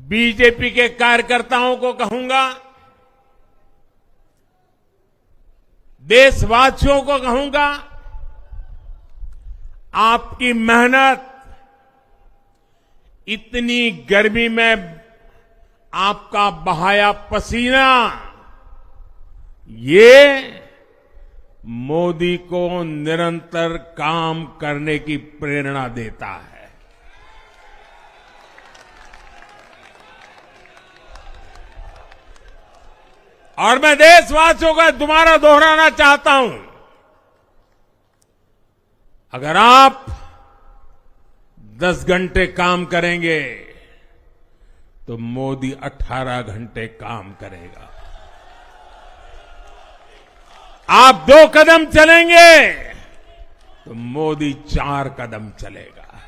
बीजेपी के कार्यकर्ताओं को कहूंगा, देशवासियों को कहूंगा, आपकी मेहनत, इतनी गर्मी में आपका बहाया पसीना, ये मोदी को निरंतर काम करने की प्रेरणा देता है। और मैं देशवासियों को दोबारा दोहराना चाहता हूं, अगर आप 10 घंटे काम करेंगे तो मोदी 18 घंटे काम करेगा। आप 2 कदम चलेंगे तो मोदी 4 कदम चलेगा।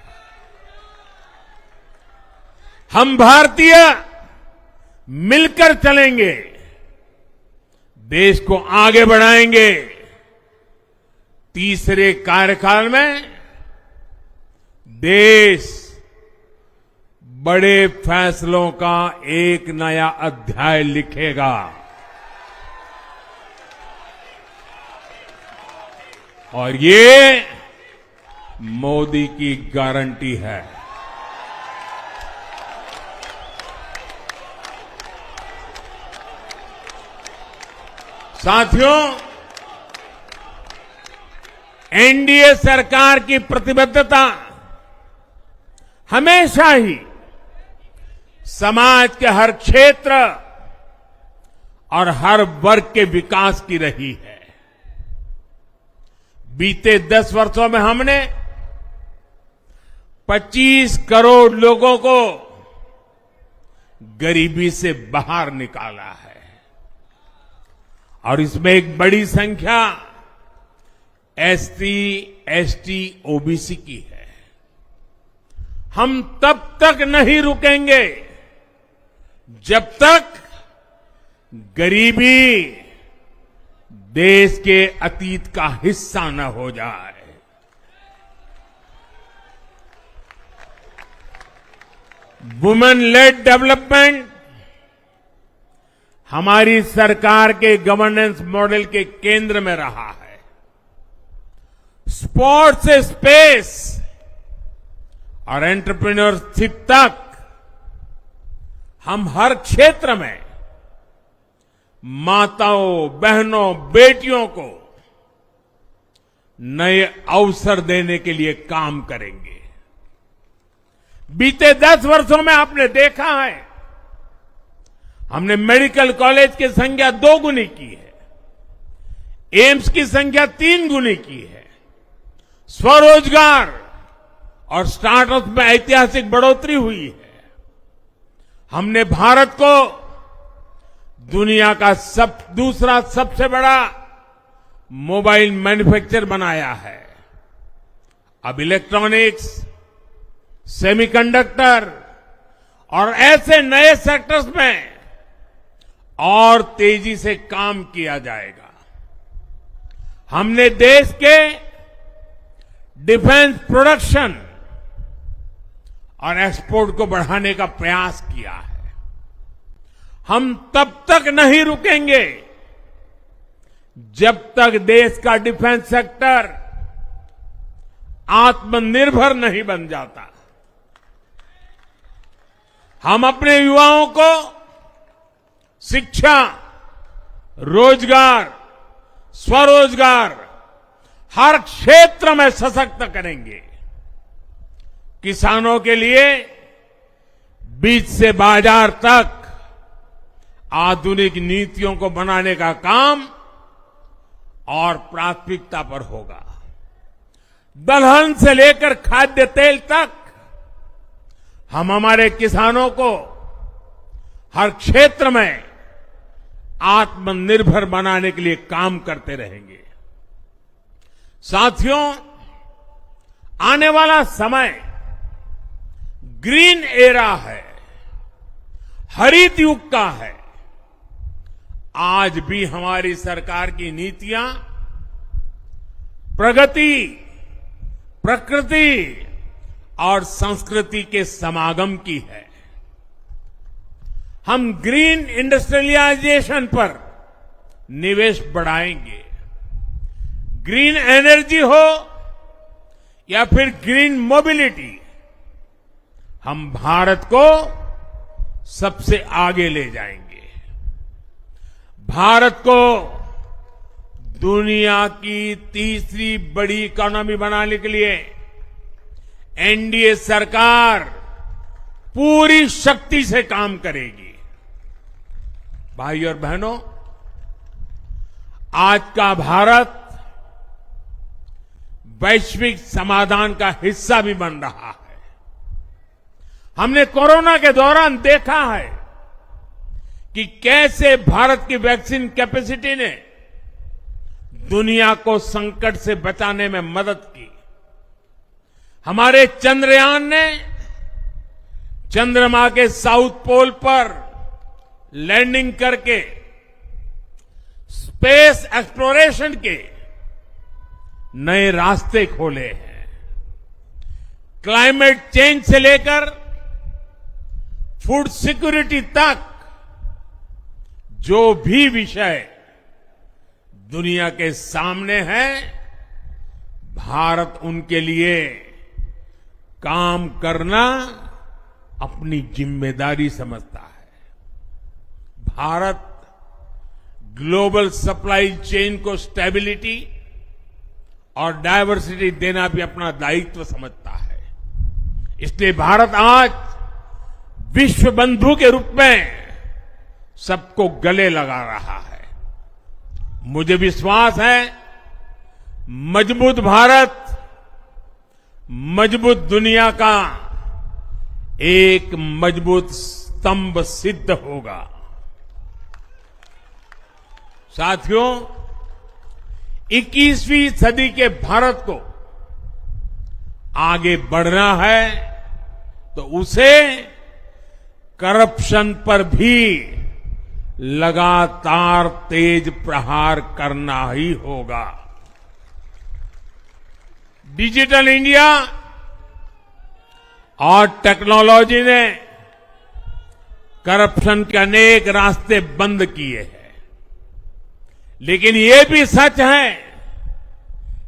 हम भारतीय मिलकर चलेंगे, देश को आगे बढ़ाएंगे। तीसरे कार्यकाल में देश बड़े फैसलों का एक नया अध्याय लिखेगा। और ये मोदी की गारंटी है। साथियों, एनडीए सरकार की प्रतिबद्धता हमेशा ही समाज के हर क्षेत्र और हर वर्ग के विकास की रही है। बीते 10 वर्षों में हमने 25 करोड़ लोगों को गरीबी से बाहर निकाला है और इसमें एक बड़ी संख्या एसटी, एसटी, ओबीसी की है। हम तब तक नहीं रुकेंगे जब तक गरीबी देश के अतीत का हिस्सा न हो जाए। वुमेन लेड डेवलपमेंट हमारी सरकार के गवर्नेंस मॉडल के केंद्र में रहा है। स्पोर्ट्स से स्पेस और एंटरप्रेन्योरशिप तक हम हर क्षेत्र में माताओं, बहनों, बेटियों को नए अवसर देने के लिए काम करेंगे। बीते 10 वर्षों में आपने देखा है, हमने मेडिकल कॉलेज की संख्या 2 गुनी की है, एम्स की संख्या 3 गुनी की है, स्वरोजगार और स्टार्टअप में ऐतिहासिक बढ़ोतरी हुई है। हमने भारत को दुनिया का दूसरा सबसे बड़ा मोबाइल मैन्युफैक्चर बनाया है। अब इलेक्ट्रॉनिक्स, सेमीकंडक्टर और ऐसे नए सेक्टर्स में और तेजी से काम किया जाएगा। हमने देश के डिफेंस प्रोडक्शन और एक्सपोर्ट को बढ़ाने का प्रयास किया है। हम तब तक नहीं रुकेंगे जब तक देश का डिफेंस सेक्टर आत्मनिर्भर नहीं बन जाता। हम अपने युवाओं को शिक्षा, रोजगार, स्वरोजगार हर क्षेत्र में सशक्त करेंगे। किसानों के लिए बीज से बाजार तक आधुनिक नीतियों को बनाने का काम और प्राथमिकता पर होगा। दलहन से लेकर खाद्य तेल तक हम हमारे किसानों को हर क्षेत्र में आत्मनिर्भर बनाने के लिए काम करते रहेंगे। साथियों, आने वाला समय ग्रीन एरा है, हरित युग का है। आज भी हमारी सरकार की नीतियां प्रगति, प्रकृति और संस्कृति के समागम की है। हम ग्रीन इंडस्ट्रियलाइजेशन पर निवेश बढ़ाएंगे। ग्रीन एनर्जी हो या फिर ग्रीन मोबिलिटी, हम भारत को सबसे आगे ले जाएंगे। भारत को दुनिया की तीसरी बड़ी इकोनॉमी बनाने के लिए एनडीए सरकार पूरी शक्ति से काम करेगी। भाई और बहनों, आज का भारत वैश्विक समाधान का हिस्सा भी बन रहा है। हमने कोरोना के दौरान देखा है कि कैसे भारत की वैक्सीन कैपेसिटी ने दुनिया को संकट से बचाने में मदद की। हमारे चंद्रयान ने चंद्रमा के साउथ पोल पर लैंडिंग करके स्पेस एक्सप्लोरेशन के नए रास्ते खोले हैं। क्लाइमेट चेंज से लेकर फूड सिक्योरिटी तक जो भी विषय दुनिया के सामने है, भारत उनके लिए काम करना अपनी जिम्मेदारी समझता है। भारत ग्लोबल सप्लाई चेन को स्टेबिलिटी और डायवर्सिटी देना भी अपना दायित्व समझता है। इसलिए भारत आज विश्व बंधु के रूप में सबको गले लगा रहा है। मुझे विश्वास है मजबूत भारत मजबूत दुनिया का एक मजबूत स्तंभ सिद्ध होगा। साथियों, 21वीं सदी के भारत को आगे बढ़ना है तो उसे करप्शन पर भी लगातार तेज प्रहार करना ही होगा। डिजिटल इंडिया और टेक्नोलॉजी ने करप्शन के अनेक रास्ते बंद किए हैं, लेकिन ये भी सच है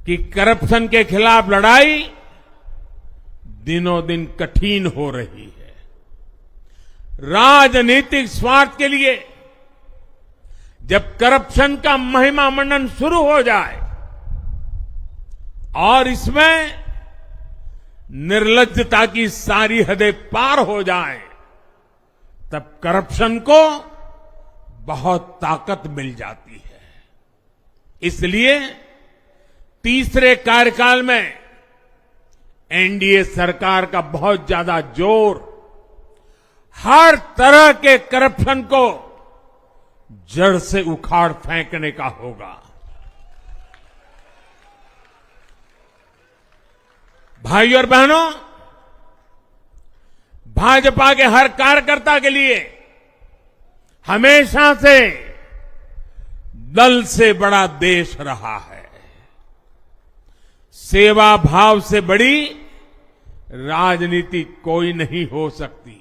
कि करप्शन के खिलाफ लड़ाई दिनों दिन कठिन हो रही है। राजनीतिक स्वार्थ के लिए जब करप्शन का महिमा मंडन शुरू हो जाए और इसमें निर्लज्जता की सारी हदें पार हो जाए, तब करप्शन को बहुत ताकत मिल जाती है। इसलिए तीसरे कार्यकाल में एनडीए सरकार का बहुत ज्यादा जोर हर तरह के करप्शन को जड़ से उखाड़ फेंकने का होगा। भाइयों और बहनों, भाजपा के हर कार्यकर्ता के लिए हमेशा से दल से बड़ा देश रहा है। सेवा भाव से बड़ी राजनीति कोई नहीं हो सकती।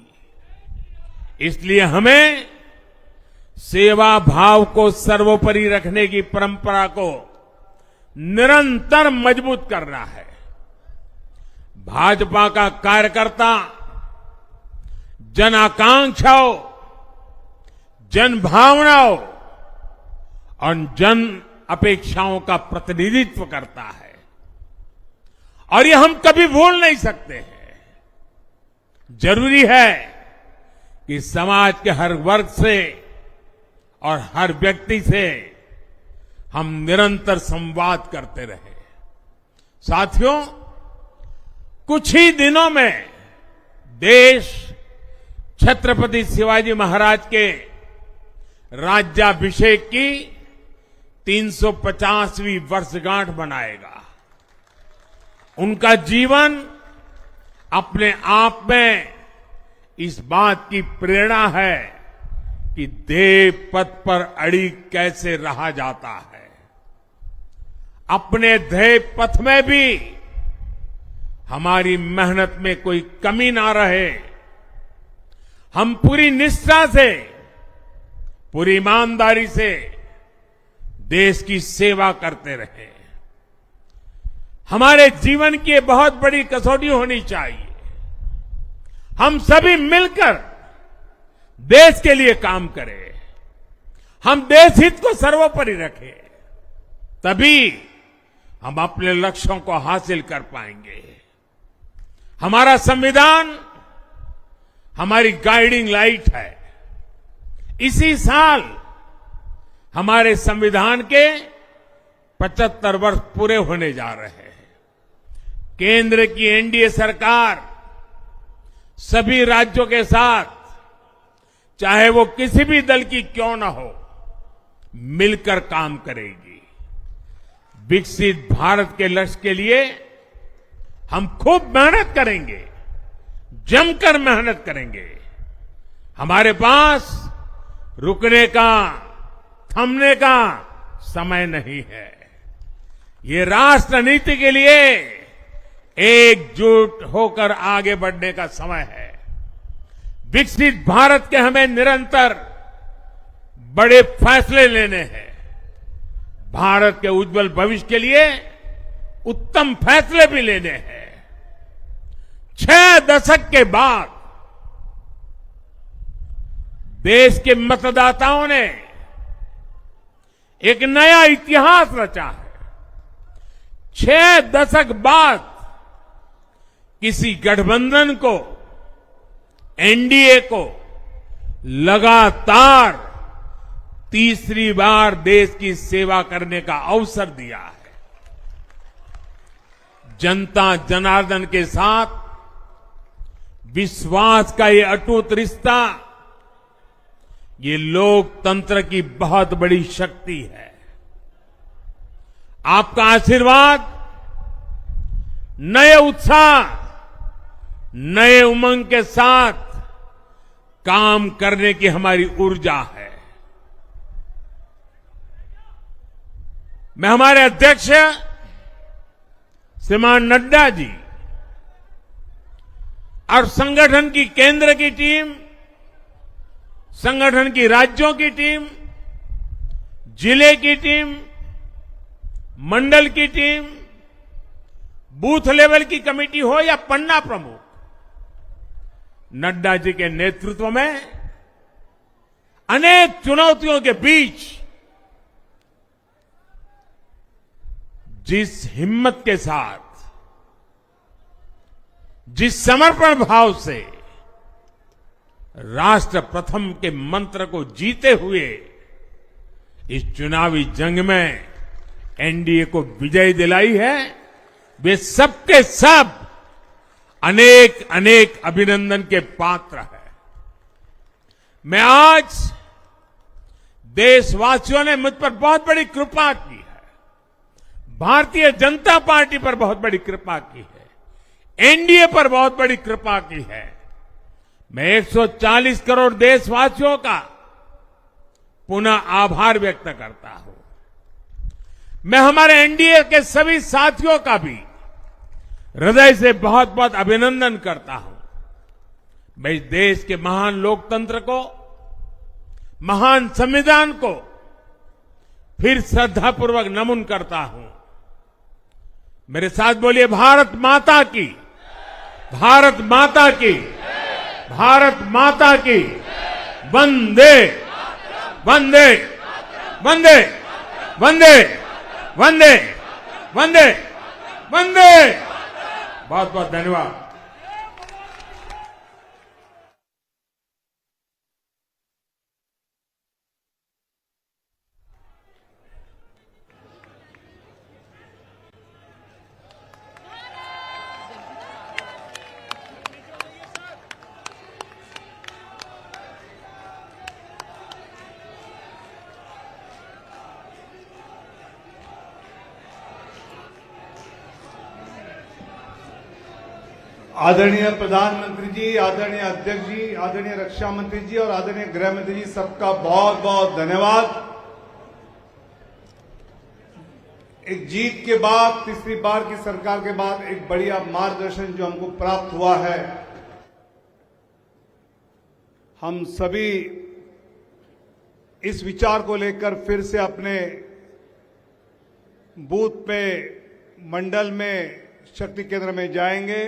इसलिए हमें सेवा भाव को सर्वोपरि रखने की परंपरा को निरंतर मजबूत करना है। भाजपा का कार्यकर्ता जन आकांक्षाओं, जन भावनाओं और जन अपेक्षाओं का प्रतिनिधित्व करता है और ये हम कभी भूल नहीं सकते हैं। जरूरी है कि समाज के हर वर्ग से और हर व्यक्ति से हम निरंतर संवाद करते रहे। साथियों, कुछ ही दिनों में देश छत्रपति शिवाजी महाराज के राज्याभिषेक की 350वीं वर्षगांठ मनाएगा। उनका जीवन अपने आप में इस बात की प्रेरणा है कि देव पथ पर अड़ी कैसे रहा जाता है। अपने देव पथ में भी हमारी मेहनत में कोई कमी ना रहे। हम पूरी निष्ठा से, पूरी ईमानदारी से देश की सेवा करते रहे। हमारे जीवन की बहुत बड़ी कसौटी होनी चाहिए। हम सभी मिलकर देश के लिए काम करें, हम देश हित को सर्वोपरि रखें, तभी हम अपने लक्ष्यों को हासिल कर पाएंगे। हमारा संविधान हमारी गाइडिंग लाइट है। इसी साल हमारे संविधान के 75 वर्ष पूरे होने जा रहे हैं। केंद्र की एनडीए सरकार सभी राज्यों के साथ, चाहे वो किसी भी दल की क्यों न हो, मिलकर काम करेगी। विकसित भारत के लक्ष्य के लिए हम खूब मेहनत करेंगे, जमकर मेहनत करेंगे। हमारे पास रुकने का, थमने का समय नहीं है। ये राष्ट्र नीति के लिए एकजुट होकर आगे बढ़ने का समय है। विकसित भारत के हमें निरंतर बड़े फैसले लेने हैं। भारत के उज्जवल भविष्य के लिए उत्तम फैसले भी लेने हैं। 6 दशक के बाद देश के मतदाताओं ने एक नया इतिहास रचा है। 6 दशक बाद किसी गठबंधन को, एनडीए को लगातार तीसरी बार देश की सेवा करने का अवसर दिया है। जनता जनार्दन के साथ विश्वास का ये अटूट रिश्ता, ये लोकतंत्र की बहुत बड़ी शक्ति है। आपका आशीर्वाद नए उत्साह, नए उमंग के साथ काम करने की हमारी ऊर्जा है। मैं हमारे अध्यक्ष श्रीमान नड्डा जी और संगठन की केंद्र की टीम, संगठन की राज्यों की टीम, जिले की टीम, मंडल की टीम, बूथ लेवल की कमेटी हो या पन्ना प्रमुख, नड्डा जी के नेतृत्व में अनेक चुनौतियों के बीच जिस हिम्मत के साथ, जिस समर्पण भाव से राष्ट्र प्रथम के मंत्र को जीते हुए इस चुनावी जंग में एनडीए को विजय दिलाई है, वे सबके सब अनेक अनेक अभिनंदन के पात्र हैं। मैं आज देशवासियों ने मुझ पर बहुत बड़ी कृपा की है, भारतीय जनता पार्टी पर बहुत बड़ी कृपा की है, एनडीए पर बहुत बड़ी कृपा की है। मैं 140 करोड़ देशवासियों का पुनः आभार व्यक्त करता हूं। मैं हमारे एनडीए के सभी साथियों का भी हृदय से बहुत बहुत अभिनंदन करता हूं। मैं इस देश के महान लोकतंत्र को, महान संविधान को फिर श्रद्धापूर्वक नमन करता हूं। मेरे साथ बोलिए, भारत माता की, भारत माता की, भारत माता की, वंदे वंदे वंदे वंदे वंदे वंदे वंदे। बहुत बहुत धन्यवाद। आदरणीय प्रधानमंत्री जी, आदरणीय अध्यक्ष जी, आदरणीय रक्षा मंत्री जी और आदरणीय गृह मंत्री जी, सबका बहुत बहुत धन्यवाद। एक जीत के बाद, तीसरी बार की सरकार के बाद एक बढ़िया मार्गदर्शन जो हमको प्राप्त हुआ है, हम सभी इस विचार को लेकर फिर से अपने बूथ पे, मंडल में, शक्ति केंद्र में जाएंगे